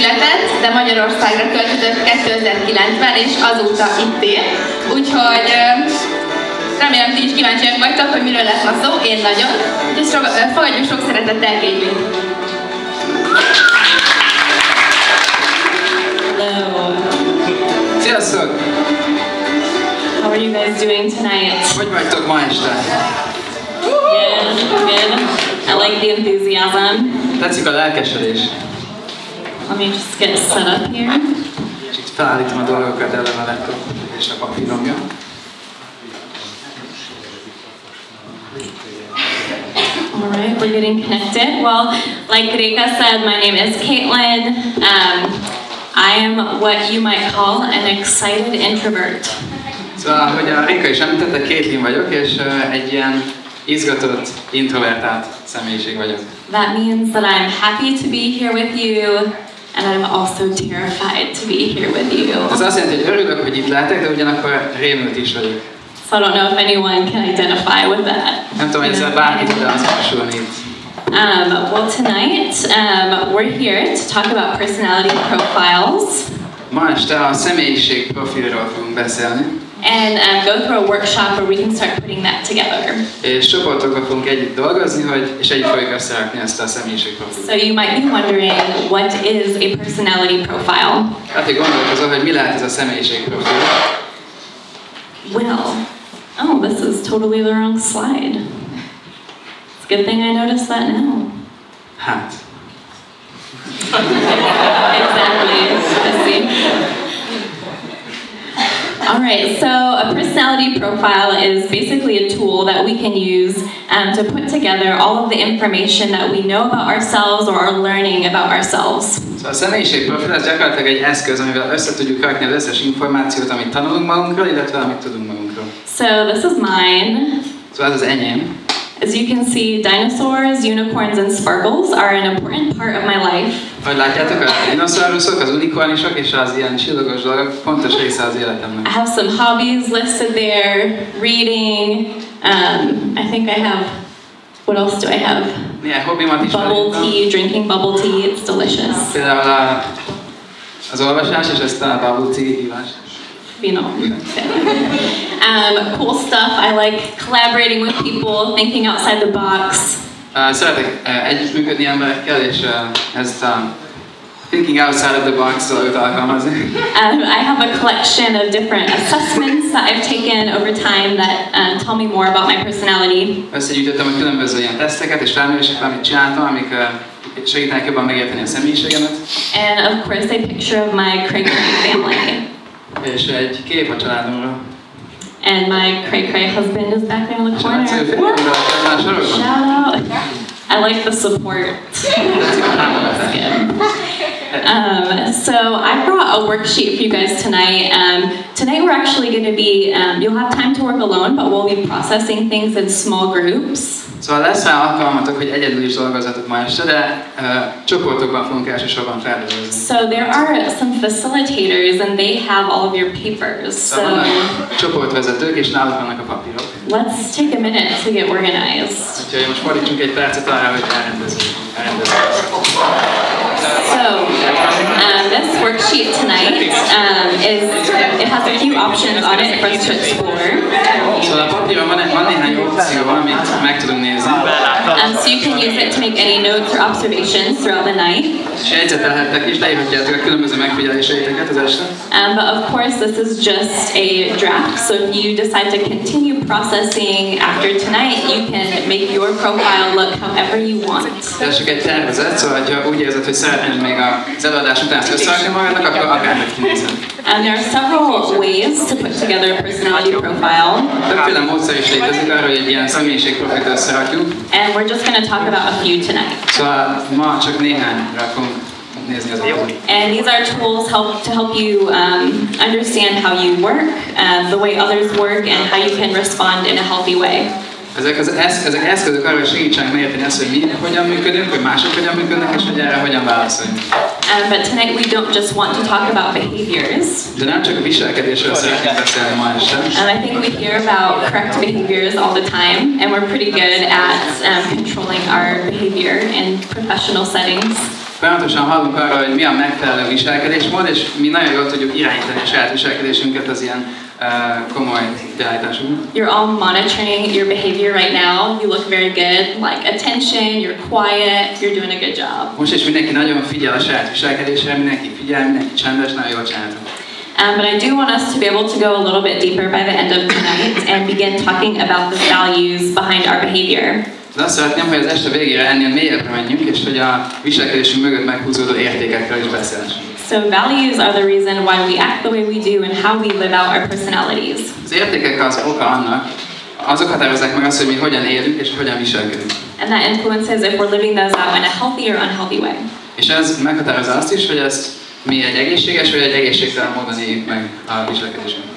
született, de Magyarországra költözött 2009-ben, és azóta itt él. Úgyhogy remélem, ti is kíváncsiak vagytok, hogy miről lesz ma szó, én nagyon. Úgyhogy fogadjuk sok szeretettel Kate-t. Hello. Sziasztok! How are you guys doing tonight? Hogy vagytok ma este? Good, good. I like the enthusiasm. Tetszik a lelkesedés. Let me just get set up here. És itt felállítom a dolgokat ellen a laptop és a papíromja. Alright, we're getting connected. Well, like Rika said, my name is Caitlin. I am what you might call an excited introvert. Szóval, ahogy a Rika is említette, Caitlin vagyok, és egy ilyen izgatott, introvertált személyiség vagyok. That means that I'm happy to be here with you, and I'm also terrified to be here with you. Ez azt jelenti, hogy örülök, hogy itt lehetek, de ugyanakkor rémült is vagyok. So I don't know if anyone can identify with that. Nem tudom, hogy ezzel bárki tud azonosulni itt. Well, tonight we're here to talk about personality profiles. Ma este a személyiség profilról fogunk beszélni. And go through a workshop where we can start putting that together. És csoportokban fogunk együtt dolgozni, és együtt fogjuk összerakni ezt a személyiségprofilt. So you might be wondering, what is a personality profile? Hát, hogy gondolkozol, hogy mi lehet ez a személyiségprofil? Well, oh, this is totally the wrong slide. It's a good thing I noticed that now. Hát. Exactly. I see. Alright, so a personality profile is basically a tool that we can use to put together all of the information that we know about ourselves or are learning about ourselves. Szóval a személyiségprofil az gyakorlatilag egy eszköz, amivel össze tudjuk rakni az összes információt, amit tanulunk magunkról, illetve amit tudunk magunkról. So this is mine. Szóval ez az enyém. As you can see, dinosaurs, unicorns, and sparkles are an important part of my life. Ahogy látjátok, a dinoszauruszok, az unikornisok és az ilyen csillagos dolgok fontos része az életemnek. I have some hobbies listed there. Reading. I think I have. What else do I have? Néhány hobbimat is bubble tea, drinking bubble tea. It's delicious. Például az olvasás és ezt a bubble tea hívás. You know. Cool stuff. I like collaborating with people, thinking outside the box. Szeretek együttműködni emberekkel, és ezt a thinking outside of the box dolgot alkalmazni. I have a collection of different assessments that I've taken over time that tell me more about my personality. Összegyűjtöttem a különböző ilyen teszteket és felméréseket, amit csináltam, amik segítenek jobban megérteni a személyiségemet. And of course a picture of my cray family. És egy kép a családomról. And my cray husband is back there in the corner. Shout out! I like the support. That's good. So I brought a worksheet for you guys tonight. Tonight we're actually going to be, you'll have time to work alone, but we'll be processing things in small groups. Szóval lesz rá alkalmatok, hogy egyedül is dolgozzatok ma este, de csoportokban fogunk elsősorban feldolgozni. So there are some facilitators and they have all of your papers. So csoportvezetők és náluk vannak a papírok. Let's take a minute to get organized. Úgyhogy most fordítsunk egy percet arra, hogy elrendezzük. So this worksheet tonight it has a few options on it for us to explore. Szóval a papíron van néhány opció, amit meg tudunk nézni. So you can use it to make any notes or observations throughout the night. És jegyzetelhettek is, leírhatjátok a különböző megfigyeléseiteket az este. But of course this is just a draft, so if you decide to continue processing after tonight, you can make your profile look however you want. Ez csak egy tervezet, szóval ha úgy érzed, hogy szeretnéd még az előadás után ezt összerakni magadnak, akkor akárhogy kinézed. There are several ways to put together a personality profile. Többféle módszer is létezik arra, hogy egy ilyen személyiségprofilt összerakjuk. And we're just going to talk about a few tonight. Szóval ma csak néhányra fogunk nézni az anyagot. And these are tools to help you understand how you work, the way others work, and how you can respond in a healthy way. Ezek eszközök arra, hogy segítsenek megérteni azt, hogy mi hogyan működünk, hogy mások hogyan működnek, és hogy erre hogyan válaszoljunk. But tonight we don't just want to talk about behaviors. De nem csak a viselkedésről szeretnénk beszélni ma este. I think we hear about correct behaviors all the time, and we're pretty good at controlling our behavior in professional settings. Folyamatosan hallunk arra, hogy mi a megfelelő viselkedésmód, és mi nagyon jól tudjuk irányítani a saját viselkedésünket az ilyen komoly beállításoknak. You're all monitoring your behavior right now. You look very good, like attention, you're quiet, you're doing a good job. Most is mindenki nagyon figyel a saját viselkedésre, mindenki figyel, mindenki csendes, nagyon jól csináltunk. But I do want us to be able to go a little bit deeper by the end of tonight and begin talking about the values behind our behavior. De azt szeretném, hogy az este végére ennél mélyebbre menjünk, és hogy a viselkedésünk mögött meghúzódó értékekről is beszélünk. So values are the reason why we act the way we do and how we live out our personalities. Az értékek az oka annak, azok határozzák meg azt, hogy mi hogyan élünk és hogyan viselkedünk. And that influences if we're living those out in a healthy or unhealthy way. És ez meghatározza azt is, hogy ezt mi egy egészséges vagy egy egészségtelen módon éljük meg a viselkedésünket.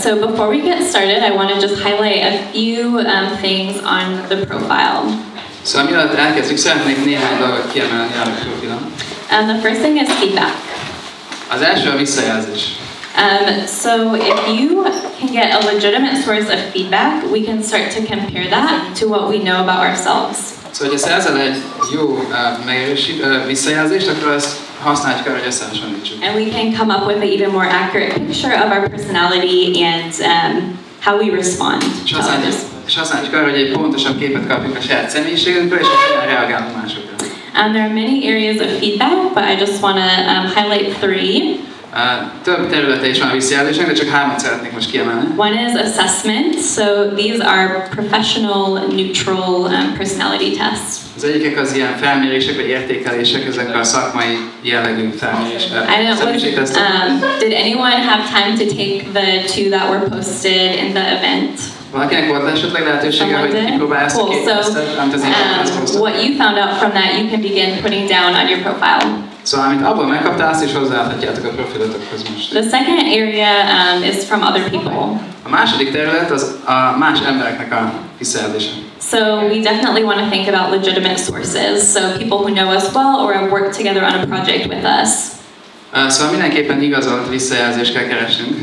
So before we get started, I want to just highlight a few things on the profile. Szóval mielőtt elkezdjük, szeretnék néhány dolgot kiemelni a profilon. The first thing is feedback. Az első a visszajelzés. So if you can get a legitimate source of feedback, we can start to compare that to what we know about ourselves. Szóval, hogyha szerzel egy jó visszajelzést, akkor azt használjuk arra, hogy összehasonlítsuk. And we can come up with an even more accurate picture of our personality and how we respond to others. És használjuk arra, hogy egy pontosabb képet kapjunk a saját személyiségünkről, és hogyan reagálunk másokra. There are many areas of feedback, but I just want to highlight three. Több területe is van a visszajelzésnek, de csak 3-at szeretnék most kiemelni. One is assessment, so these are professional, neutral personality tests. Az egyikek az ilyen felmérések vagy értékelések, ezek a szakmai jellegű felmérések. Did anyone have time to take the two that were posted in the event? Valakinek volt esetleg lehetősége, hogy kipróbálja ezt a két tesztet, amit az interneten posztoltak? What you found out from that, you can begin putting down on your profile. Szóval, amit abban megkaptál, azt is hozzáadhatjátok a profilotokhoz most. The second area is from other people. A második terület az a más embereknek a visszajelzése. So we definitely want to think about legitimate sources, so people who know us well or have worked together on a project with us. Szóval mindenképpen igazolt visszajelzést kell keresnünk.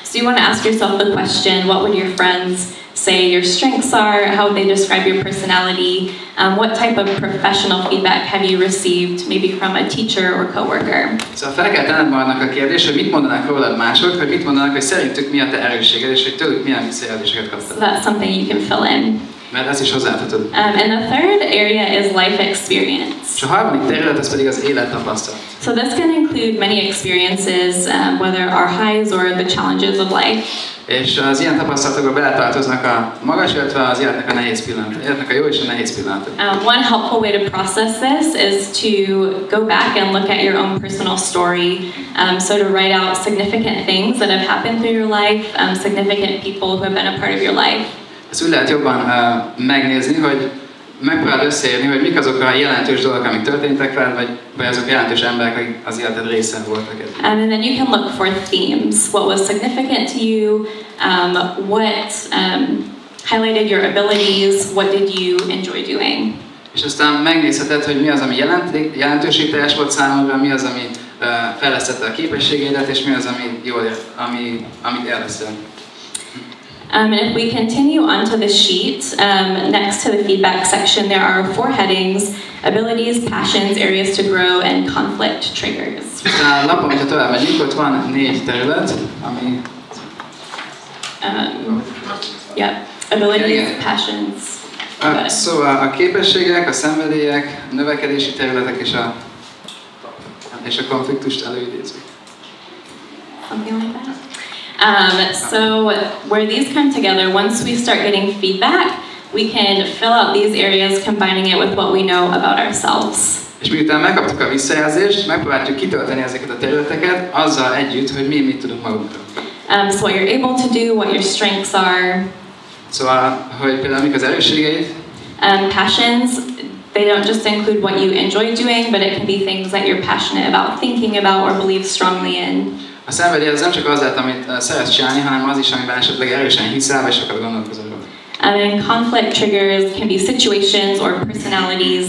So you want to ask yourself the question, what would your friends say your strengths are? How would they describe your personality? What type of professional feedback have you received, maybe from a teacher or coworker? Szóval fel kell tenned magadnak a kérdést, hogy mit mondanak rólad mások, hogy mit mondanak, hogy szerintük mi a te erősséged, és hogy tőlük milyen visszajelzéseket kaptál. So that's something you can fill in. Mert ezt is hozzáadhatod. And the third area is life experience. És a harmadik terület az pedig az élettapasztalat. So this can include many experiences, whether our highs or the challenges of life. És az ilyen tapasztalatokba beletartoznak a magas, illetve az életnek a nehéz pillanatok, életnek a jó és a nehéz pillanatok. One helpful way to process this is to go back and look at your own personal story. So to write out significant things that have happened through your life, significant people who have been a part of your life. Ezt úgy lehet jobban megnézni, hogy megpróbáld összeírni, hogy mik azok a jelentős dolgok, amik történtek veled, vagy azok a jelentős emberek, akik az életed része voltak. And then you can look for themes. What was significant to you? What highlighted your abilities? What did you enjoy doing? És aztán megnézheted, hogy mi az, ami jelentőségteljes volt számodra, mi az, ami fejlesztette a képességeidet, és mi az, amit élveztél. And if we continue onto the sheet, next to the feedback section, there are 4 headings: abilities, passions, areas to grow, and conflict triggers. A lapon, hogyha tovább megyünk, ott van 4 terület, ami... Abilities, passions. Szóval a képességek, a szenvedélyek, a növekedési területek és a konfliktust előidézők. Something like that. So where these come together, once we start getting feedback, we can fill out these areas, combining it with what we know about ourselves. És miután megkaptuk a visszajelzést, megpróbáljuk kitölteni ezeket a területeket azzal együtt, hogy mi mit tudunk magunkról. So what you're able to do, what your strengths are. Szóval, hogy például mik az erősségeid. Passions, they don't just include what you enjoy doing, but it can be things that you're passionate about thinking about or believe strongly in. A szenvedély az nem csak az lehet, amit szeretsz csinálni, hanem az is, amiben esetleg erősen hiszel, vagy sokat gondolkozol. And conflict triggers can be situations or personalities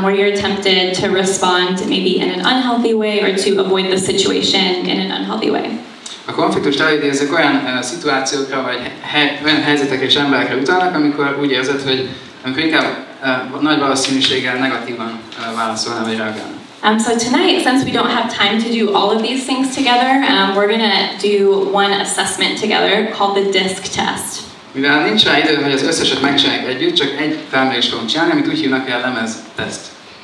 where you're tempted to respond maybe in an unhealthy way or to avoid the situation in an unhealthy way. A konfliktust előidézők olyan szituációkra, vagy olyan helyzetekre és emberekre utalnak, amikor úgy érzed, hogy amikor inkább nagy valószínűséggel negatívan válaszolna vagy reagálna. So tonight, since we don't have time to do all of these things together, we're going to do one assessment together called the DISC test. Mivel nincs rá idő, hogy az összeset megcsináljuk együtt, csak egy felmérést fogunk csinálni, amit úgy hívnak, hogy a lemez-teszt.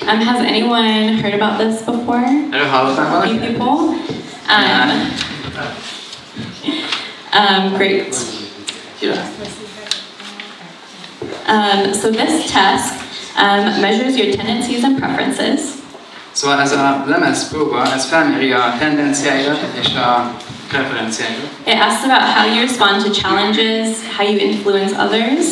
Has anyone heard about this before? Erről hallottál valaki? A few people? Great. So this test measures your tendencies and preferences. Szóval ez a lemez próba, ez felméri a tendenciáidat és a preferenciáidat. It asks about how you respond to challenges, how you influence others.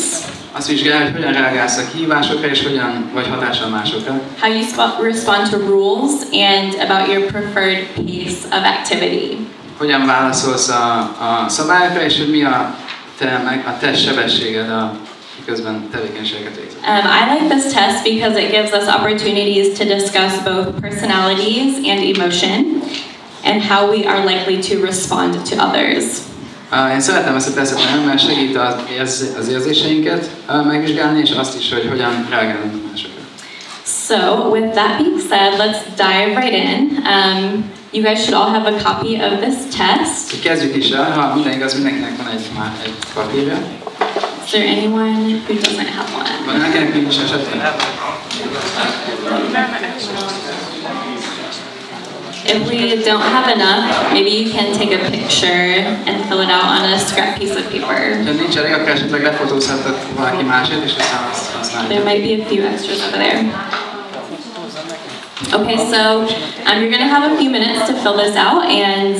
Azt vizsgálja, hogy hogyan reagálsz a kihívásokra és hogyan vagy hatással másokra. How you respond to rules and about your preferred pace of activity. Hogyan válaszolsz a szabályokra és hogy mi a te sebességed miközben tevékenységeket végzel. I like this test because it gives us opportunities to discuss both personalities and emotion and how we are likely to respond to others. Én szeretem ezt a tesztet nagyon, mert segít az érzéseinket megvizsgálni, és azt is, hogy hogyan reagálunk másokra. So, with that being said, let's dive right in. You guys should all have a copy of this test. Kezdjük is el, ha minden igaz, mindenkinek van egy papírja. Is there anyone who doesn't have one? Van nekinek nincs esetleg? If we don't have enough, maybe you can take a picture and fill it out on a scrap piece of paper. Ha nincs elég, akkor esetleg lefotózhatod valaki másért, és aztán azt használjuk. There might be a few extras over there. Okay, so you're going to have a few minutes to fill this out, and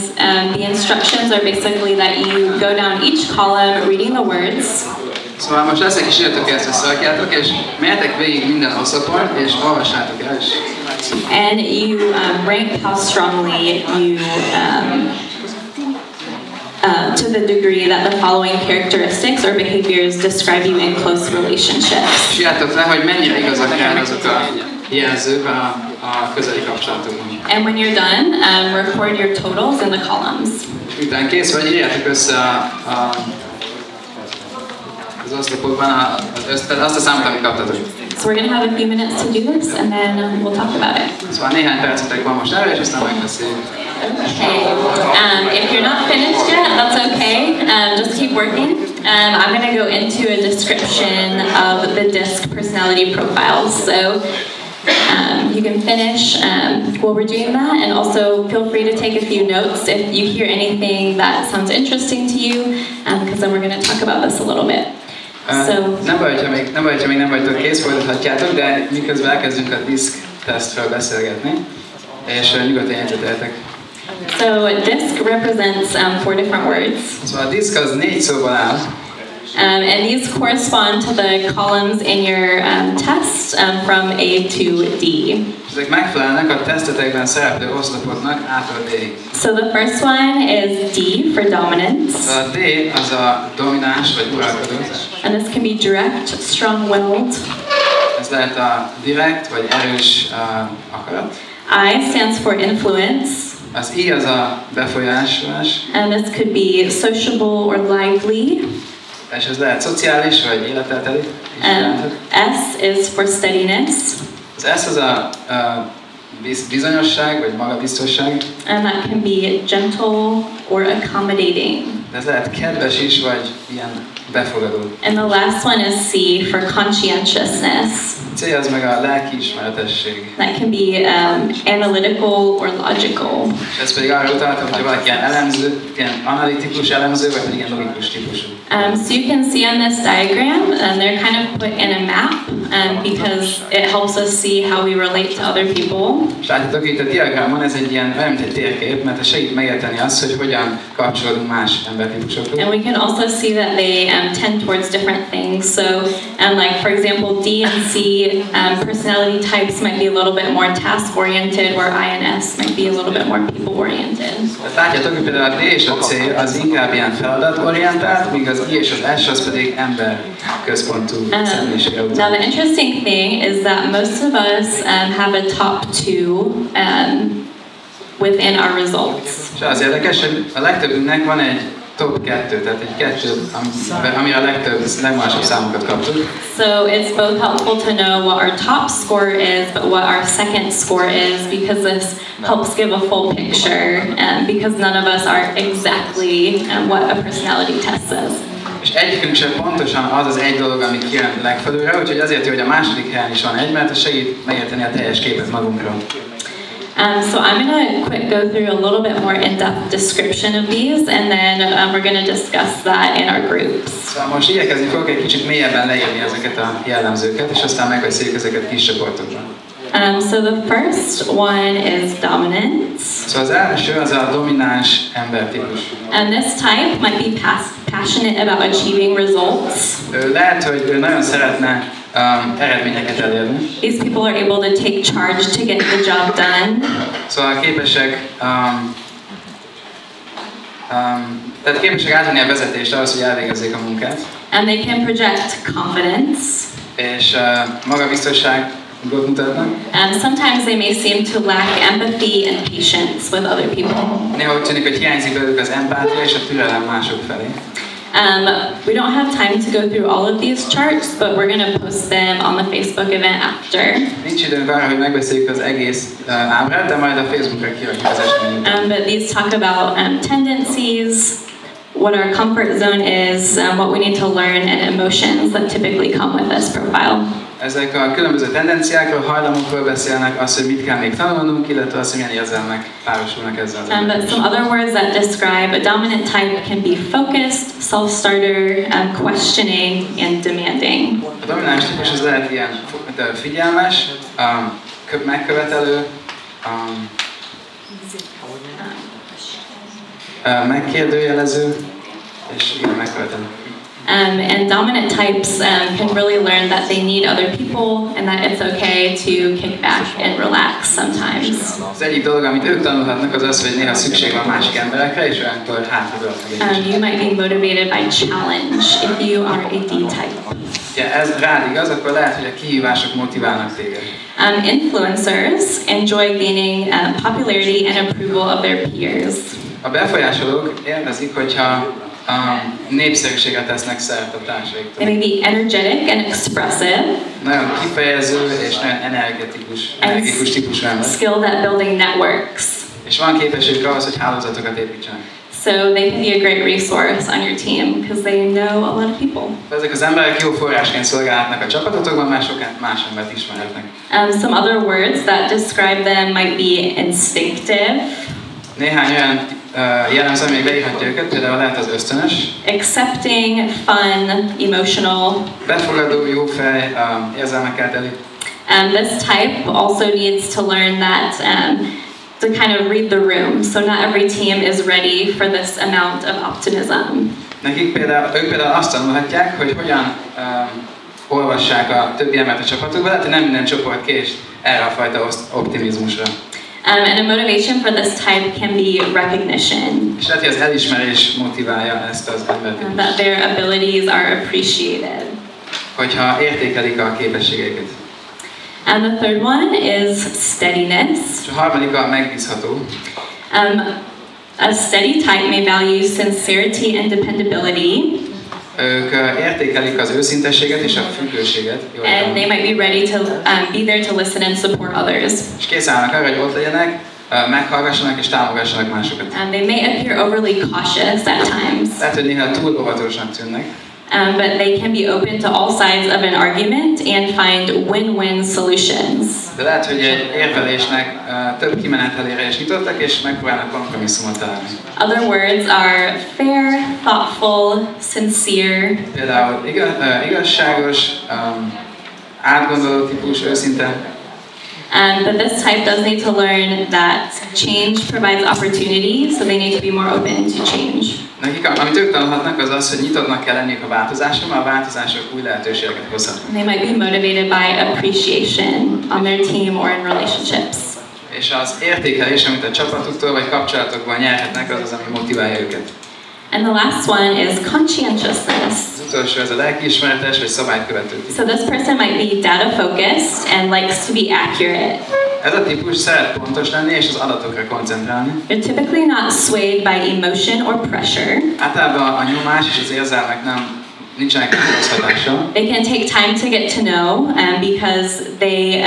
the instructions are basically that you go down each column reading the words. Szóval most lesz egy kis írtókérc, összerakjátok, és menjetek végig minden oszlopon, és olvassátok el is. And you rank how strongly you, to the degree that the following characteristics or behaviors describe you in close relationships. És írjátok le, hogy mennyire igazak rá azok a jelzők a közeli kapcsolatokban. And when you're done, record your totals in the columns. És miután kész vagy, írjátok össze az oszlopokban azt a számot, amit kaptatok. So we're going to have a few minutes to do this, and then we'll talk about it. Szóval néhány percetek van most erre, és aztán megbeszéljük. Okay. If you're not finished yet, that's okay. Just keep working. I'm going to go into a description of the DISC personality profiles. So you can finish while we're doing that, and also feel free to take a few notes if you hear anything that sounds interesting to you, because then we're going to talk about this a little bit. Nem baj, ha még nem vagytok kész, folytathatjátok, de miközben elkezdünk a DISC tesztről beszélgetni, és nyugodtan jegyzeteljetek. So DISC represents 4 different words. Szóval a DISC az 4 szóból áll. And these correspond to the columns in your test from A to D. Ezek megfelelnek a tesztetekben szereplő oszlopoknak A-tól D-ig. So the first one is D for dominance. A D az a domináns vagy uralkodó. And this can be direct, strong-willed. Ez lehet a direkt vagy erős akarat. I stands for influence. Az I az a befolyásolás. And this could be sociable or lively. És ez lehet szociális vagy életelteli. S is for steadiness. Az S az a bizonyosság vagy magabiztosság. And that can be gentle or accommodating. De ez lehet kedves is vagy ilyen befogadó. And the last one is C for conscientiousness. C az meg a lelkiismeretesség. That can be analytical or logical. És ez pedig arra utalhat, hogy valaki ilyen elemző, ilyen analitikus elemző, vagy pedig ilyen logikus típusú. So you can see on this diagram, they're kind of put in a map because it helps us see how we relate to other people. És látjátok, itt a diagramon ez egy ilyen, olyan, mint egy térkép, mert ez segít megérteni azt, hogy hogyan kapcsolódunk más embertípusokhoz. And we can also see that they tend towards different things. So, like for example, D and C personality types might be a little bit more task-oriented, where I and S might be a little bit more people-oriented. Látjátok, hogy például a D és a C az inkább ilyen feladatorientált, míg az I és az S az pedig emberközpontú személyiségre utal. Now the interesting thing is that most of us have a top 2 within our results. És az érdekes, hogy a legtöbbünknek van egy top 2, tehát egy 2, ami a legmagasabb számokat kaptuk. So it's both helpful to know what our top score is, but what our second score is, because this helps give a full picture, because none of us are exactly what a personality test says. És egyikünk sem pontosan az az egy dolog, ami kijön legfelülre, úgyhogy azért jó, hogy a második helyen is van egy, mert ez segít megérteni a teljes képet magunkról. So I'm going to go through a little bit more in-depth description of these, and then we're going to discuss that in our groups. Szóval most igyekezni fogok egy kicsit mélyebben leírni ezeket a jellemzőket, és aztán megbeszéljük ezeket kis csoportokban. So the first one is dominance. Szóval az első az a domináns embertípus. And this type might be passionate about achieving results. Lehet, hogy ő nagyon szeretne eredményeket elérni. These people are able to take charge to get the job done. Szóval képesek tehát képesek átvenni a vezetést ahhoz, hogy elvégezzék a munkát. And they can project confidence. És magabiztosságot mutatnak. And sometimes they may seem to lack empathy and patience with other people. Néha úgy tűnik, hogy hiányzik belőlük az empátia és a türelem mások felé. We don't have time to go through all of these charts, but we're going to post them on the Facebook event after. Nincs időnk arra, hogy megbeszéljük az egész ábrát, de majd a Facebookra kirakjuk az eseményeket. But these talk about tendencies, what our comfort zone is, what we need to learn, and emotions that typically come with this profile. Ezek a különböző tendenciákról, hajlamokról beszélnek, az, hogy mit kell még tanulnunk, illetve az, hogy milyen érzelmek párosulnak ezzel az emberrel. But some other words that describe a dominant type can be focused, self-starter, questioning, and demanding. A domináns típus az lehet ilyen figyelmes, megkövetelő, megkérdőjelező, és igen, megkövetelő. And dominant types can really learn that they need other people and that it's okay to kick back and relax sometimes. Az egyik dolog, amit ők tanulhatnak, az az, hogy néha szükség van másik emberekre, és olyankor hátradőlhetnek. You might be motivated by challenge if you are a D type. Ja, ez rád igaz, akkor lehet, hogy a kihívások motiválnak téged. Influencers enjoy gaining popularity and approval of their peers. A befolyásolók élvezik, hogyha népszerűséget tesznek szert a társaiktól. They may be energetic and expressive. Nagyon kifejező és nagyon energikus típusú ember. Skilled at building networks. És van képességük ahhoz, hogy hálózatokat építsenek. So they can be a great resource on your team because they know a lot of people. Ezek az emberek jó forrásként szolgálhatnak a csapatotokban, más embert ismerhetnek. Some other words that describe them might be instinctive. Néhány olyan jellemző, még leírhatja őket, például lehet az ösztönös. Accepting, fun, emotional. Befogadó, jó fej, érzelmekkel teli. This type also needs to learn that to kind of read the room. So not every team is ready for this amount of optimism. Ők például azt tanulhatják, hogy hogyan olvassák a többi embert a csapatukban, tehát nem minden csoport kés erre a fajta optimizmusra. And a motivation for this type can be recognition. És lehet, hogy az elismerés motiválja ezt az embert. That their abilities are appreciated. Hogyha értékelik a képességeiket. And the third one is steadiness. És a harmadik a megbízható. A steady type may value sincerity and dependability. Ők értékelik az őszintességet és a függőséget. And they might be ready to be there to listen and support others. És kész állnak arra, hogy ott legyenek, meghallgassanak és támogassanak másokat. And they may appear overly cautious at times. Lehet, hogy néha túl óvatosnak tűnnek. But they can be open to all sides of an argument and find win-win solutions. De lehet, hogy egy érvelésnek több kimenetelére is nyitottak, és megpróbálnak kompromisszumot találni. Other words are fair, thoughtful, sincere. Például igazságos, átgondoló típus, őszinte. But this type does need to learn that change provides opportunity, so they need to be more open to change. Nekik, amit ők tanulhatnak, az az, hogy nyitottnak kell lenniük a változásra, mert a változások új lehetőségeket hozhatnak. They might be motivated by appreciation on their team or in relationships. És az értékelés, amit a csapatuktól vagy kapcsolatokban nyerhetnek, az az, ami motiválja őket. And the last one is conscientiousness. Az utolsó, ez a lelkiismeretes vagy szabálykövető. So this person might be data focused and likes to be accurate. Ez a típus szeret pontos lenni és az adatokra koncentrálni. They're typically not swayed by emotion or pressure. Általában a nyomás és az érzelmek nincsenek rossz hatással. They can take time to get to know because they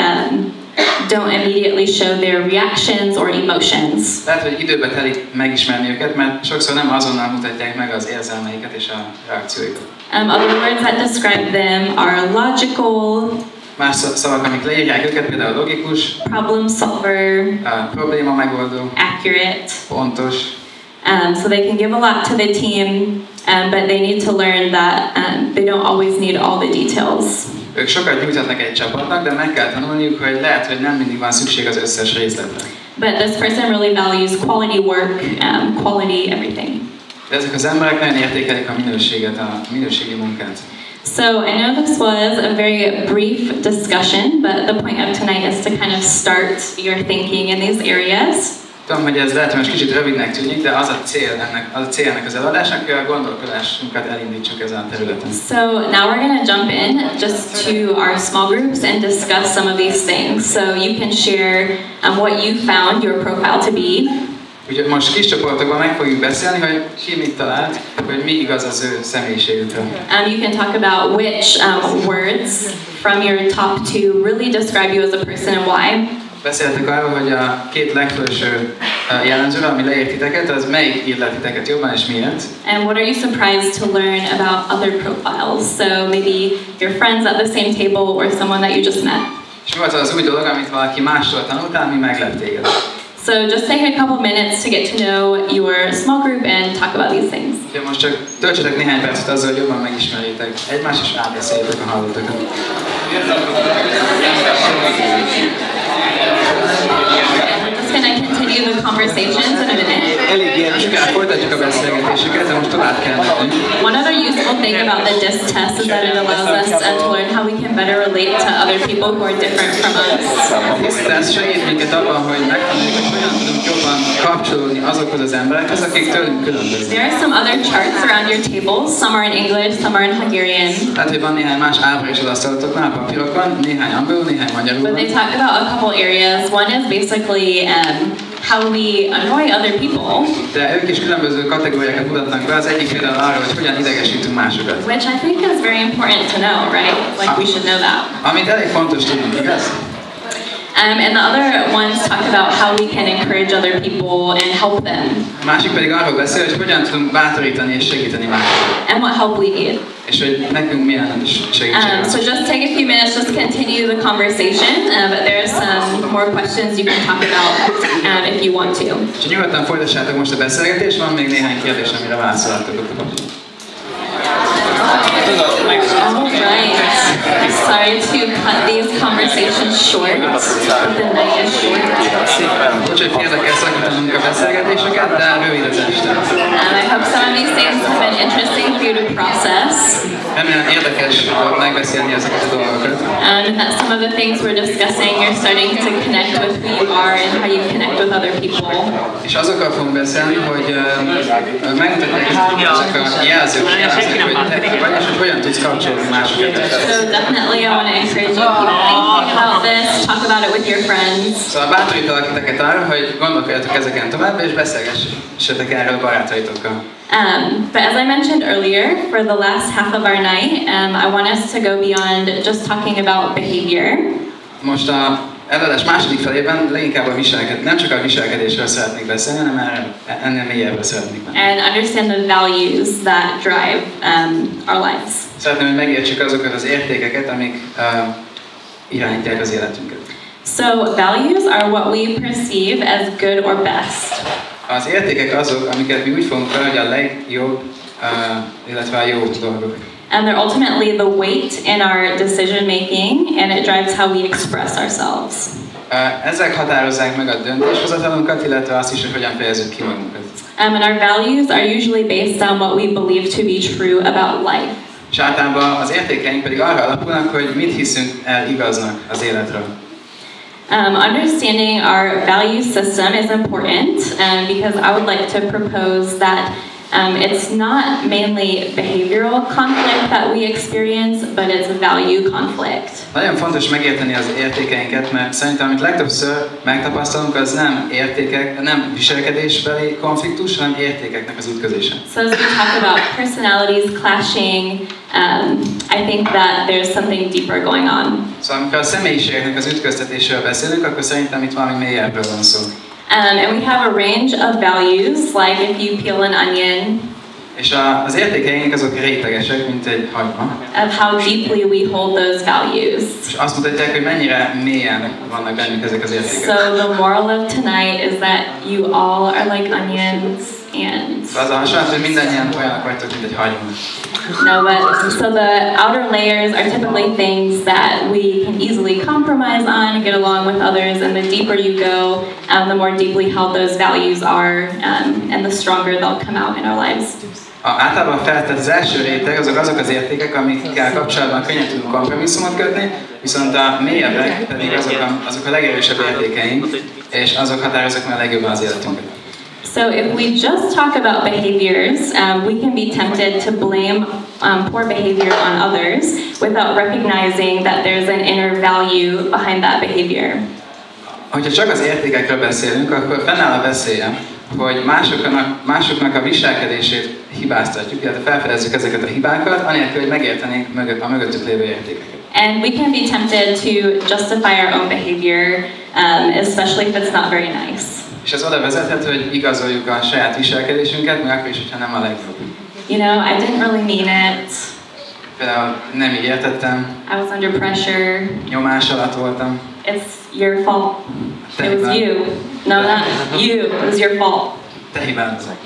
don't immediately show their reactions or emotions. Lehet, hogy időbe telik megismerni őket, mert sokszor nem azonnal mutatják meg az érzelmeiket és a reakcióikat. Other words that describe them are logical, más szavak, amik leírják őket, például logikus, problem solver, probléma megoldó, accurate. pontos. So they can give a lot to the team, but they need to learn that they don't always need all the details. Ők sokat nyújthatnak egy csapatnak, de meg kell tanulniuk, hogy lehet, hogy nem mindig van szükség az összes részletre. But this person really values quality work, quality everything. De ezek az emberek nagyon értékelik a minőséget, a minőségi munkát. So I know this was a very brief discussion, but the point of tonight is to kind of start your thinking in these areas. Tudom, hogy ez lehet, hogy most kicsit rövidnek tűnik, de az a cél ennek az előadásnak, hogy a gondolkodásunkat elindítsuk ezen a területen. So now we're going to jump in just to our small groups and discuss some of these things. So you can share what you found your profile to be. Úgyhogy most kis csoportokban meg fogjuk beszélni, hogy ki mit talált, hogy mi igaz az ő személyiségükről. You can talk about which words from your top two really describe you as a person and why. Beszéltek arról, hogy a két legfelső jellemzőről, ami leírt titeket, az melyik illet titeket jobban és miért. And what are you surprised to learn about other profiles? So maybe your friends at the same table or someone that you just met. És mi volt az új dolog, amit valaki mástól tanultál, mi meglep téged? So just take a couple minutes to get to know your small group and talk about these things. Ja, most csak töltsetek néhány percet azzal, hogy jobban megismerjétek egymást és átbeszéljétek a hallottakat. Just gonna continue the conversations in a minute. Elég ilyen, folytatjuk a beszélgetéseket, de most tovább kell menni. One other useful thing about the DISC test is that it allows us to learn how we can better relate to other people who are different from us. A DISC test segít minket abban, hogy megtanuljuk, hogy hogyan tudunk jobban kapcsolódni azokhoz az emberekhez, akik tőlünk különböznek. There are some other charts around your tables. Some are in English, some are in Hungarian. Hát, hogy van néhány más ábra is az asztalotoknál, papírokon, néhány angolul, néhány magyarul. But they talk about a couple areas. One is basically how we annoy other people. De ők is különböző kategóriákat mutatnak be, az egyik például arra, hogy hogyan idegesítünk másokat. Which I think is very important to know, right? Like we should know that. Amit elég fontos tudnunk, igaz? And the other ones talk about how we can encourage other people and help them. A másik pedig arról beszél, hogy hogyan tudunk bátorítani és segíteni másokat. And what help we need. És hogy nekünk milyen segítség. So just take a few minutes, just continue the conversation, but there are some more questions you can talk about if you want to. És nyugodtan folytassátok most a beszélgetést, van még néhány kérdés, amire válaszolhatok ott a papíron. Alright. Sorry to cut these conversations short, but the night is short. Bocs, hogy félre kell szakítanunk a beszélgetéseket, de rövid az este. I hope some of these things have been interesting for you to process. Remélem érdekes volt megbeszélni ezeket a dolgokat. And that some of the things we're discussing, you're starting to connect with who you are and how you connect with other people. És azokkal fogunk beszélni, hogy megmutatják ezek a jelzők, hogy te vagy, és hogy hogyan tudsz kapcsolni másokat. So definitely I want to encourage you to keep thinking about this, talk about it with your friends. Szóval bátorítalak titeket arra, hogy gondolkodjatok ezeken tovább, és beszélgessetek erről a barátaitokkal. But as I mentioned earlier, for the last half of our night, I want us to go beyond just talking about behavior. Most a előadás második felében leginkább nem csak a viselkedésről szeretnék beszélni, hanem ennél mélyebbre szeretnék menni. And understand the values that drive our lives. Szeretném, hogy megértsük azokat az értékeket, amik irányítják az életünket. So values are what we perceive as good or best. Az értékek azok, amiket mi úgy fogunk fel, hogy a legjobb, illetve a jó dolgok. And they're ultimately the weight in our decision making, and it drives how we express ourselves. Ezek határozzák meg a döntéshozatalunkat, illetve azt is, hogy hogyan fejezzük ki magunkat. And our values are usually based on what we believe to be true about life. És általában az értékeink pedig arra alapulnak, hogy mit hiszünk el igaznak az életről. Understanding our value system is important because I would like to propose that It's not mainly behavioral conflict that we experience, but it's value conflict. Nagyon fontos megérteni az értékeinket, mert szerintem amit legtöbbször megtapasztalunk, az nem értékek, nem viselkedésbeli konfliktus, hanem értékeknek az ütközése. So as we talk about personalities clashing, I think that there's something deeper going on. Szóval amikor a személyiségeknek az ütköztetésről beszélünk, akkor szerintem itt valami mélyebbről van szó. And we have a range of values, like if you peel an onion. És az értékeink azok rétegesek, mint egy hagyma. Of how deeply we hold those values. És azt mutatják, hogy mennyire mélyen vannak bennünk ezek az értékek. So the moral of tonight is that you all are like onions and. Az a hasonlat, hogy mindannyian olyanok vagytok, mint egy hagyma. No, but so the outer layers are typically things that we can easily compromise on and get along with others, and the deeper you go, the more deeply held those values are, and the stronger they'll come out in our lives. Általában feltett az első réteg azok az értékek, amikkel kapcsolatban könnyen tudunk kompromisszumot kötni, viszont a mélyebbek pedig azok a legerősebb értékeink, és azok határozzák meg a legjobban az életünket. So if we just talk about behaviors, we can be tempted to blame poor behavior on others without recognizing that there's an inner value behind that behavior. Hogyha csak az értékekről beszélünk, akkor fennáll a veszélye, hogy másoknak a viselkedését hibáztatjuk, illetve felfedezzük ezeket a hibákat, anélkül, hogy megértenénk a mögöttük lévő értékeket. And we can be tempted to justify our own behavior, especially if it's not very nice. És ez oda vezethet, hogy igazoljuk a saját viselkedésünket, még akkor is, hogyha nem a legjobb. You know, I didn't really mean it. Például nem így értettem. I was under pressure. Nyomás alatt voltam. It's your fault. It was you. No, not you. It was your fault. Te hibázol.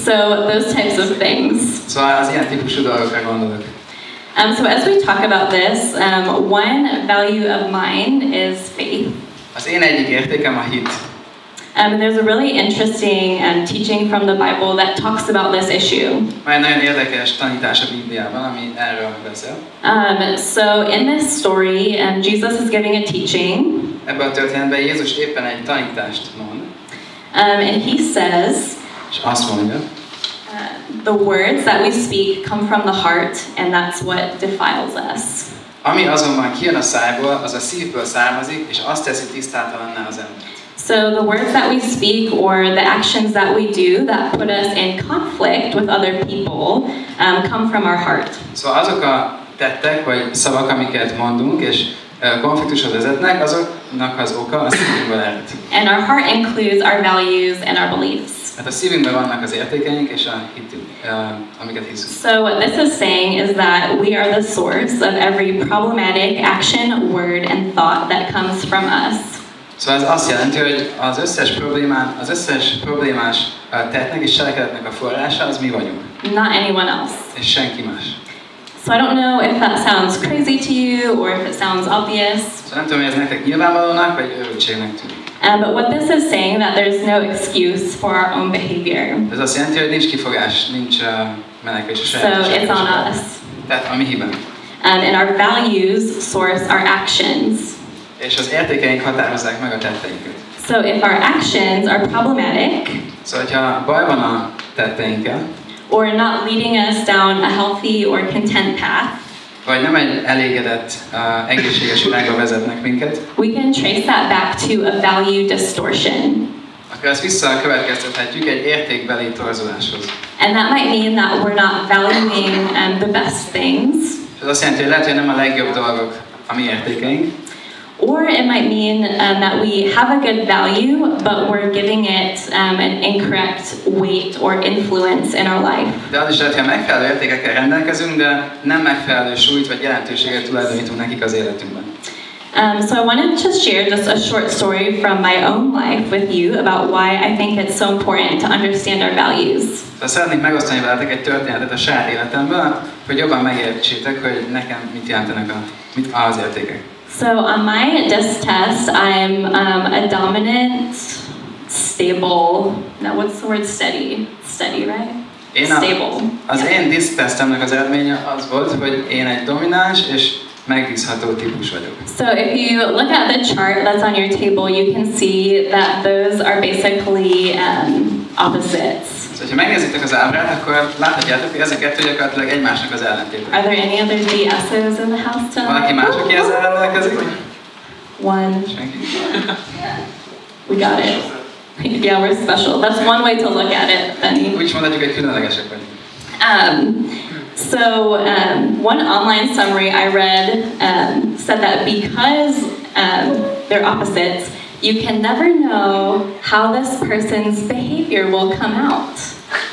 So those types of things. Szóval az ilyen típusú dolgokra gondolok. So as we talk about this, one value of mine is faith. Az én egyik értékem a hit. There's a really interesting teaching from the Bible that talks about this issue. Van egy nagyon érdekes tanítás a Bibliában, ami erről beszél. So in this story, Jesus is giving a teaching. Ebben a történetben Jézus éppen egy tanítást mond. And he says, és azt mondja, the words that we speak come from the heart, and that's what defiles us. Ami azonban kijön a szájból, az a szívből származik, és azt teszi tisztátalanná az embert. So the words that we speak or the actions that we do that put us in conflict with other people come from our heart. Szóval azok a tettek vagy szavak, amiket mondunk, és konfliktushoz vezetnek, azoknak az oka a szívünkből ered. And our heart includes our values and our beliefs. Hát a szívünkben vannak az értékeink és a hitünk, amiket hiszünk. So what this is saying is that we are the source of every problematic action, word and thought that comes from us. Szóval ez azt jelenti, hogy az összes problémás tettnek és cselekedetnek a forrása az mi vagyunk. Not anyone else. És senki más. So I don't know if that sounds crazy to you or if it sounds obvious. Szóval nem tudom, hogy ez nektek nyilvánvalónak vagy őrültségnek tűnik. But what this is saying that there's no excuse for our own behavior. Ez azt jelenti, hogy nincs kifogás, nincs menekvés a saját viselkedésre. So it's on us. Tehát a mi hibánk. And our values source our actions. És az értékeink határozzák meg a tetteinket. So if our actions are problematic, szóval hogyha baj van a tetteinkkel, or not leading us down a healthy or content path, vagy nem egy elégedett, egészséges irányba vezetnek minket, we can trace that back to a value distortion. Akkor ezt visszakövetkeztethetjük egy értékbeli torzuláshoz. And that might mean that we're not valuing the best things. Ez azt jelenti, hogy lehet, hogy nem a legjobb dolgok a mi értékeink. Or it might mean that we have a good value, but we're giving it an incorrect weight or influence in our life. De az is lehet, hogy megfelelő értékekkel rendelkezünk, de nem megfelelő súlyt vagy jelentőséget tulajdonítunk nekik az életünkben. So I wanted to share just a short story from my own life with you about why I think it's so important to understand our values. Szeretnék megosztani veletek egy történetet a saját életemből, hogy jobban megértsétek, hogy nekem mit jelentenek az értékek. So on my DISC test, I'm a dominant, stable. Now, what's the word steady? Steady, right? Stable. Az én DISC tesztemnek az eredménye az volt, hogy én egy domináns és megbízható típus vagyok. So if you look at the chart that's on your table, you can see that those are basically opposites. Szóval, ha megnézitek az ábrát, akkor láthatjátok, hogy ezek kettő gyakorlatilag egymásnak az ellentéte. Are there any other DSOs in the house tonight? Valaki más, aki ezzel rendelkezik? One. Senki. We got it. Yeah, we're special. That's one way to look at it, Benny. Úgy is mondhatjuk, hogy különlegesek vagyunk. One online summary I read said that because they're opposites, you can never know how this person's behavior will come out.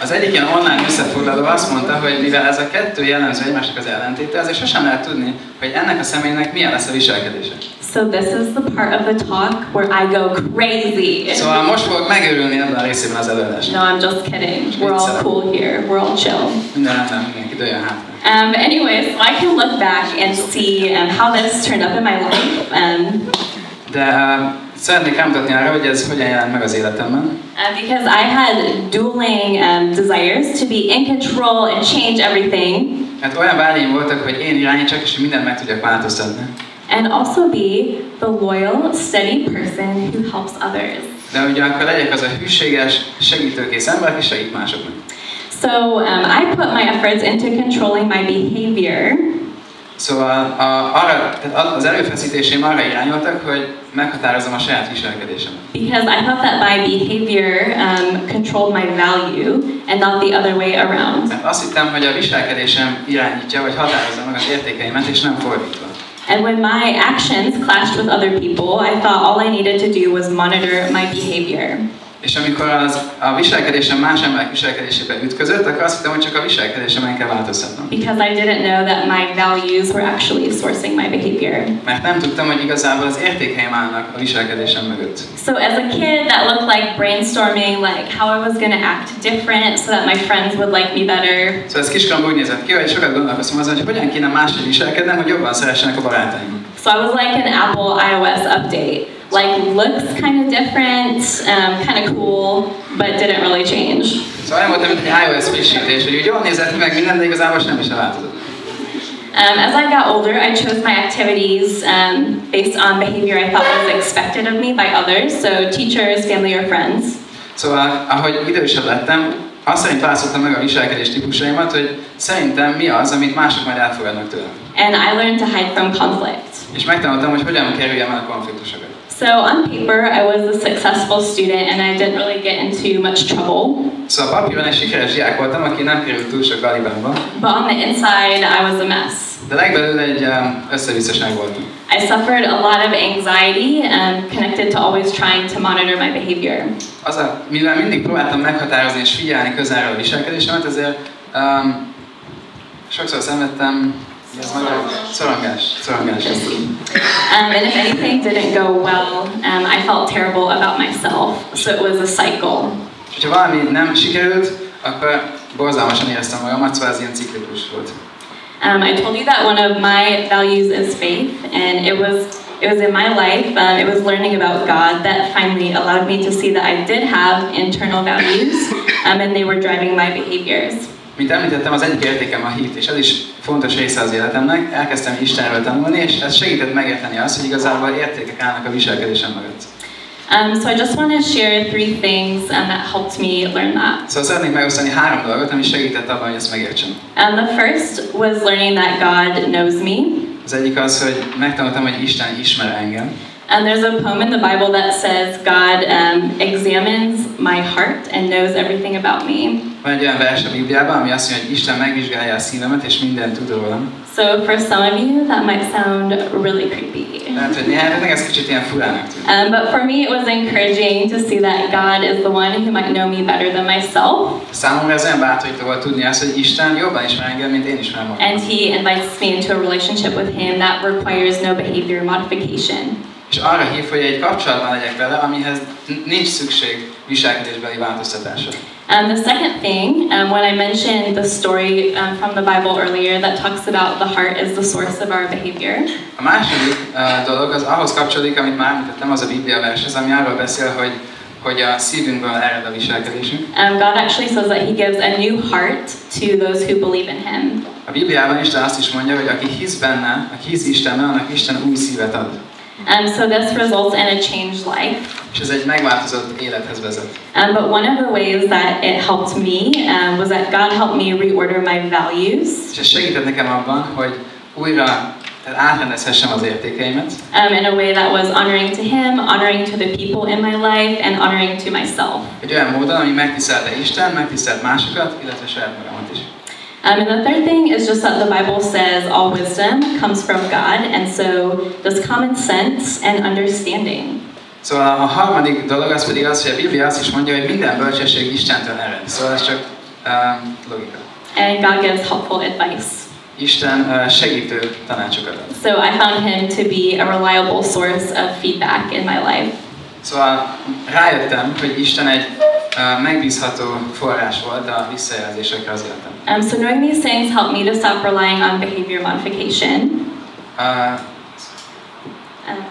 Az egyik ilyen online összefoglaló azt mondta, hogy mivel ez a kettő jellemző egymásnak az ellentéte, azért sosem lehet tudni, hogy ennek a személynek milyen lesz a viselkedése. So this is the part of the talk where I go crazy. Szóval most fogok megörülni ebben a részében az előadásnak. No, I'm just kidding. We're all cool here. We're all chill. Minden rendben, mindenki dőljön hátra. Anyways, so I can look back and see how this turned up in my life. De szeretnék rámutatni arra, hogy ez hogyan jelent meg az életemben. Because I had dueling desires to be in control and change everything. Hát olyan vágyaim voltak, hogy én irányítsak, és mindent meg tudjak változtatni. And also be the loyal, steady person who helps others. De ugyanakkor legyek az a hűséges, segítőkész ember, aki segít másoknak. So I put my efforts into controlling my behavior. Szóval az erőfeszítéseim arra irányultak, hogy meghatározom a saját viselkedésemet. Because I thought that my behavior controlled my value and not the other way around. Azt hittem, hogy a viselkedésem irányítja, vagy határozza meg az értékeimet, és nem fordítva. And when my actions clashed with other people, I thought all I needed to do was monitor my behavior. És amikor a viselkedésem más emberek viselkedésébe ütközött, akkor azt hittem, hogy csak a viselkedésemen kell változtatnom. Because I didn't know that my values were actually sourcing my behavior. Mert nem tudtam, hogy igazából az értékeim állnak a viselkedésem mögött. So as a kid, that looked like brainstorming, like how I was going to act different so that my friends would like me better. Szóval ez kiskoromban úgy nézett ki, hogy sokat gondolkoztam azon, hogy hogyan kéne máshogy viselkednem, hogy jobban szeressenek a barátaim. So I was like an Apple iOS update. Like looks kind of different, kind of cool, but didn't really change. Szóval olyan volt, mint egy iOS frissítés, hogy úgy jól nézett meg minden, de igazából sem is változott. As I got older, I chose my activities based on behavior I thought was expected of me by others, so teachers, family, or friends. Szóval, ahogy idősebb lettem, azt szerint választottam meg a viselkedés típusaimat, hogy szerintem mi az, amit mások majd elfogadnak tőlem. And I learned to hide from conflict. És megtanultam, hogy hogyan kerüljem el a konfliktusokat. So on paper, I was a successful student and I didn't really get into much trouble. Szóval papíron egy sikeres diák voltam, aki nem került túl sok galibánba. But on the inside, I was a mess. De legbelül egy összevisszaság voltam. I suffered a lot of anxiety connected to always trying to monitor my behavior. Mivel mindig próbáltam meghatározni és figyelni közelről a viselkedésemet, ezért sokszor szenvedtem szorongás. And if anything didn't go well, I felt terrible about myself. So it was a cycle. És ha valami nem sikerült, akkor borzalmasan éreztem magamat, szóval ez ilyen ciklikus volt. I told you that one of my values is faith, and it was in my life, it was learning about God that finally allowed me to see that I did have internal values, and they were driving my behaviors. Mint említettem, az egyik értékem a hit, és ez is fontos része az életemnek. Elkezdtem Istenről tanulni, és ez segített megérteni azt, hogy igazából értékek állnak a viselkedésem mögött. So I just want to share 3 things that helped me learn that. Szóval szeretnék megosztani 3 dolgot, ami segített abban, hogy ezt megértsem. The first was learning that God knows me. Az egyik az, hogy megtanultam, hogy Isten ismer engem. And there's a poem in the Bible that says God examines my heart and knows everything about me. Van egy olyan vers a Bibliában, ami azt mondja, hogy Isten megvizsgálja a szívemet, és mindent tud rólam. So for some of you, that might sound really creepy. Tehát, hogy néhányatoknak ez kicsit ilyen furának tűnik. But for me, it was encouraging to see that God is the one who might know me better than myself. Számomra ez olyan bátorító volt tudni azt, hogy Isten jobban ismer engem, mint én ismerem magam. And He invites me into a relationship with Him that requires no behavior modification. És arra hív, hogy egy kapcsolatban legyek vele, amihez nincs szükség viselkedésbeli változtatásra. The second thing, when I mentioned the story from the Bible earlier that talks about the heart is the source of our behavior. A második dolog az ahhoz kapcsolódik, amit már említettem, az a Biblia vershez, ami arról beszél, hogy a szívünkből ered a viselkedésünk. God actually says that He gives a new heart to those who believe in Him. A Bibliában Isten azt is mondja, hogy aki hisz benne, aki hisz Istenben, annak Isten új szívet ad. So this results in a changed life. és ez egy megváltozott élethez vezet. But one of the ways that it helped me was that God helped me reorder my values. És ez segített nekem abban, hogy újra átrendezhessem az értékeimet. In a way that was honoring to Him, honoring to the people in my life, and honoring to myself. Egy olyan módon, ami megtisztelte Isten, megtisztelt másokat, illetve saját magamat is. And the third thing is just that the Bible says all wisdom comes from God, and so does common sense and understanding. Szóval a harmadik dolog az pedig az, hogy a Biblia azt is mondja, hogy minden bölcsesség Istentől ered. Szóval ez csak logika. And God gives helpful advice. Isten segítő tanácsokat ad. So I found Him to be a reliable source of feedback in my life. Szóval rájöttem, hogy Isten egy megbízható forrás volt a visszajelzésekre az életem. So knowing these things helped me to stop relying on behavior modification.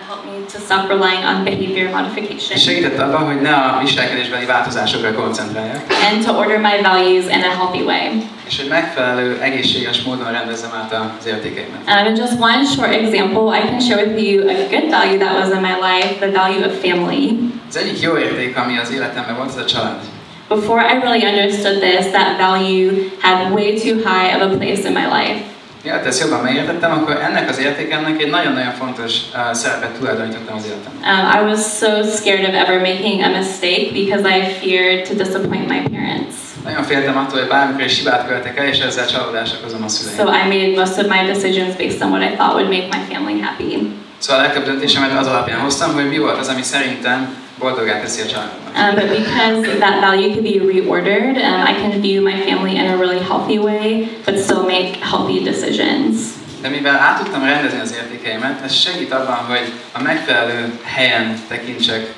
Helped me to stop relying on behavior modification. Segített abban, hogy ne a viselkedésbeli változásokra koncentráljak. And to order my values in a healthy way. És hogy megfelelő, egészséges módon rendezzem át az értékeimet. And just one short example, I can share with you a good value that was in my life, the value of family. Az egyik jó érték, ami az életemben volt, az a család. Before I really understood this, that value had way too high of a place in my life. Mielőtt ezt jobban megértettem, akkor ennek az értékemnek egy nagyon-nagyon fontos szerepet tulajdonítottam az életemben. I was so scared of ever making a mistake because I feared to disappoint my parents. Nagyon féltem attól, hogy bármikor is hibát követek el, és ezzel csalódást okozom a szüleim. So I made most of my decisions based on what I thought would make my family happy. Szóval a legtöbb döntésemet az alapján hoztam, hogy mi volt az, ami szerintem boldoggá teszi a családomat. But because that value could be reordered, I can view my family in a really healthy way, but still make healthy decisions. De mivel át tudtam rendezni az értékeimet, ez segít abban, hogy a megfelelő helyen tekintsek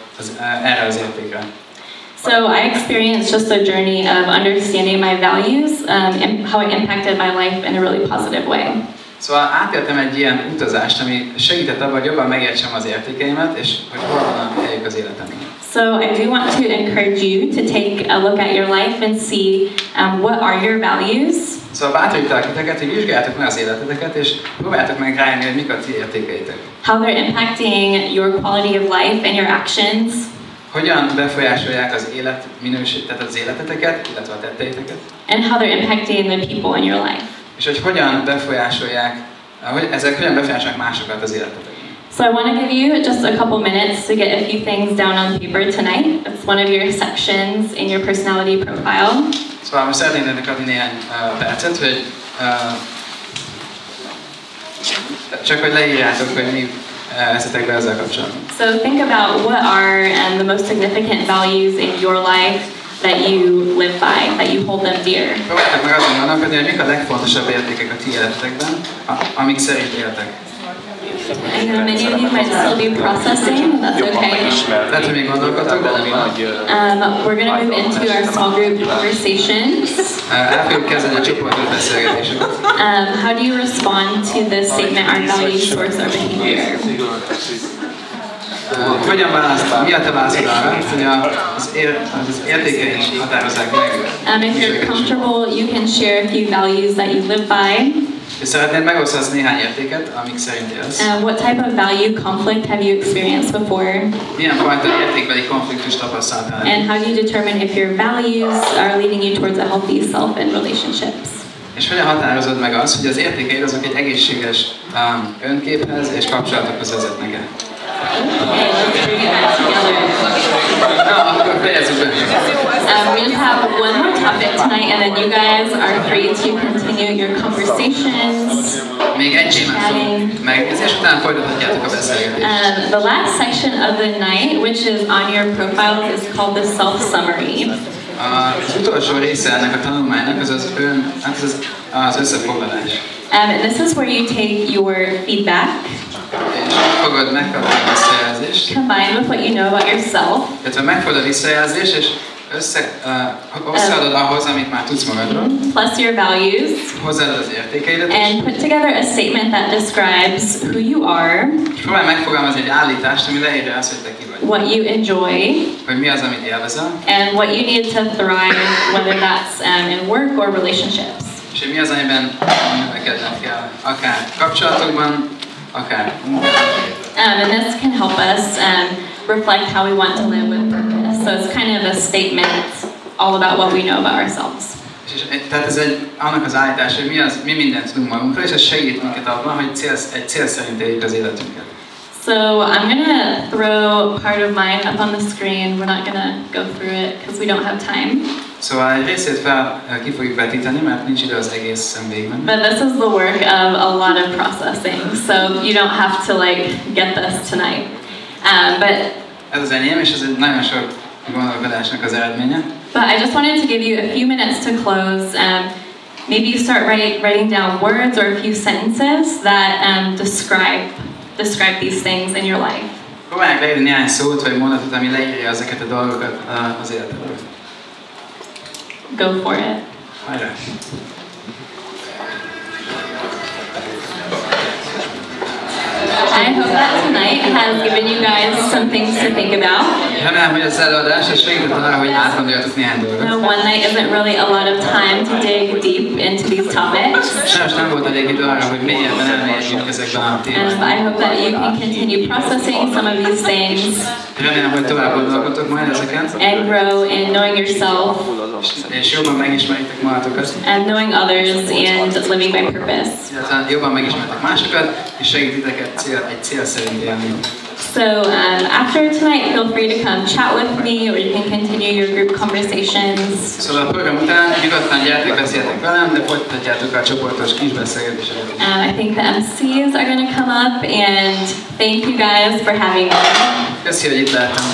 erre az értékre. So I experienced just a journey of understanding my values and how it impacted my life in a really positive way. Szóval átéltem egy ilyen utazást, ami segített abban, hogy jobban megértsem az értékeimet, és hogy hol van a helyük az életemben. So I do want to encourage you to take a look at your life and see what are your values. Szóval bátorítalak titeket, hogy vizsgáljátok meg az életeteket, és próbáljátok meg rájönni, hogy mik a ti értékeitek. How they're impacting your quality of life and your actions. Hogyan befolyásolják az életminőséget, tehát az életeteket, illetve a tetteiteket. And how they're impacting the people in your life. És hogy hogyan befolyásolják, ezek hogyan befolyásolják másokat az életetekben. So I want to give you just a couple minutes to get a few things down on paper tonight. It's one of your sections in your personality profile. Szóval most szeretném nektek adni néhány percet, hogy csak hogy leírjátok, hogy mi eszetek be ezzel kapcsolatban. So think about what are the most significant values in your life that you live by, that you hold them dear. Próbáljátok meg azon gondolkodni, hogy mik a legfontosabb értékek a ti életetekben, amik szerint éltek. I know many of you might still be processing, that's okay. Lehet, hogy még gondolkodtok, de nem van. We're going to move into our small group conversations. El fogjuk kezdeni a csoportos beszélgetéseket. How do you respond to the statement, our values source our behavior? Hogyan választod? Mi a te válaszod arra, hogy az értékeink határozzák meg? If you're comfortable, you can share a few values that you live by. És szeretnéd megosztani néhány értéket, amik szerint élsz. What type of value conflict have you experienced before? Milyen fajta értékbeli konfliktust tapasztaltál? And how do you determine if your values are leading you towards a healthy self and relationships? És hogyan határozod meg azt, hogy az értékeid azok egy egészséges önképhez és kapcsolatokhoz vezetnek-e? Okay, let's bring it back together. Na, akkor fejezzük be. We just have one more topic tonight, and then you guys are free to continue your conversations. Még egy témát fogunk megnézni, és utána folytathatjátok a beszélgetést. The last section of the night, which is on your profiles, is called the self-summary. Az utolsó része ennek a tanulmánynak az az összefoglalás. And this is where you take your feedback, és fogod megkapni a visszajelzést, combined with what you know about yourself, illetve megfogod a visszajelzést, és összeadod ahhoz, amit már tudsz magadról, plus your values, hozzáadod az értékeidet, and put together a statement that describes who you are, és próbálj megfogalmazni egy állítást, ami leírja azt, hogy te ki vagy. what you enjoy, hogy mi az, amit élvezel, and what you need to thrive, whether that's in work or relationships. és hogy mi az, amiben növekedned kell, akár kapcsolatokban, akár munkában. And this can help us reflect how we want to live with purpose. So it's kind of a statement all about what we know about ourselves. Tehát ez annak az állítás, hogy mi mindent tudunk magunkról, és ez segít minket abban, hogy egy cél szerint éljük az életünket. So I'm gonna throw part of mine up on the screen. We're not gonna go through it because we don't have time. Szóval egy részét ki fogjuk vetíteni, mert nincs idő az egész végben. But this is the work of a lot of processing, so you don't have to like get this tonight. But ez az enyém, és ez egy nagyon sok gondolkodásnak az eredménye. But I just wanted to give you a few minutes to close. Maybe you start writing down words or a few sentences that describe these things in your life. Próbálják leírni néhány szót vagy mondatot, ami leírja ezeket a dolgokat az életedről. Go for it. Hajrá! I hope that tonight has given you guys some things to think about. Remélem, hogy az előadás segített arra, hogy átgondoljatok néhány dolgot. One night isn't really a lot of time to dig deep into these topics. Sajnos nem volt elég idő arra, hogy mélyebben elmélyedjünk ezekben a témákban. I hope that you can continue processing some of these things. Remélem, hogy tovább gondolkodtok majd ezeken. And grow in knowing yourself. És jobban megismeritek magatokat. And knowing others and living by purpose. Jobban megismertek másokat, és segítiteket egy cél szerint élni. So after tonight, feel free to come chat with me, or you can continue your group conversations. Szóval a program után nyugodtan gyertek, beszéljetek velem, de folytatjátok a csoportos kis beszélgetéseket. I think the MCs are going to come up, and thank you guys for having me. Köszi, hogy itt lehettem.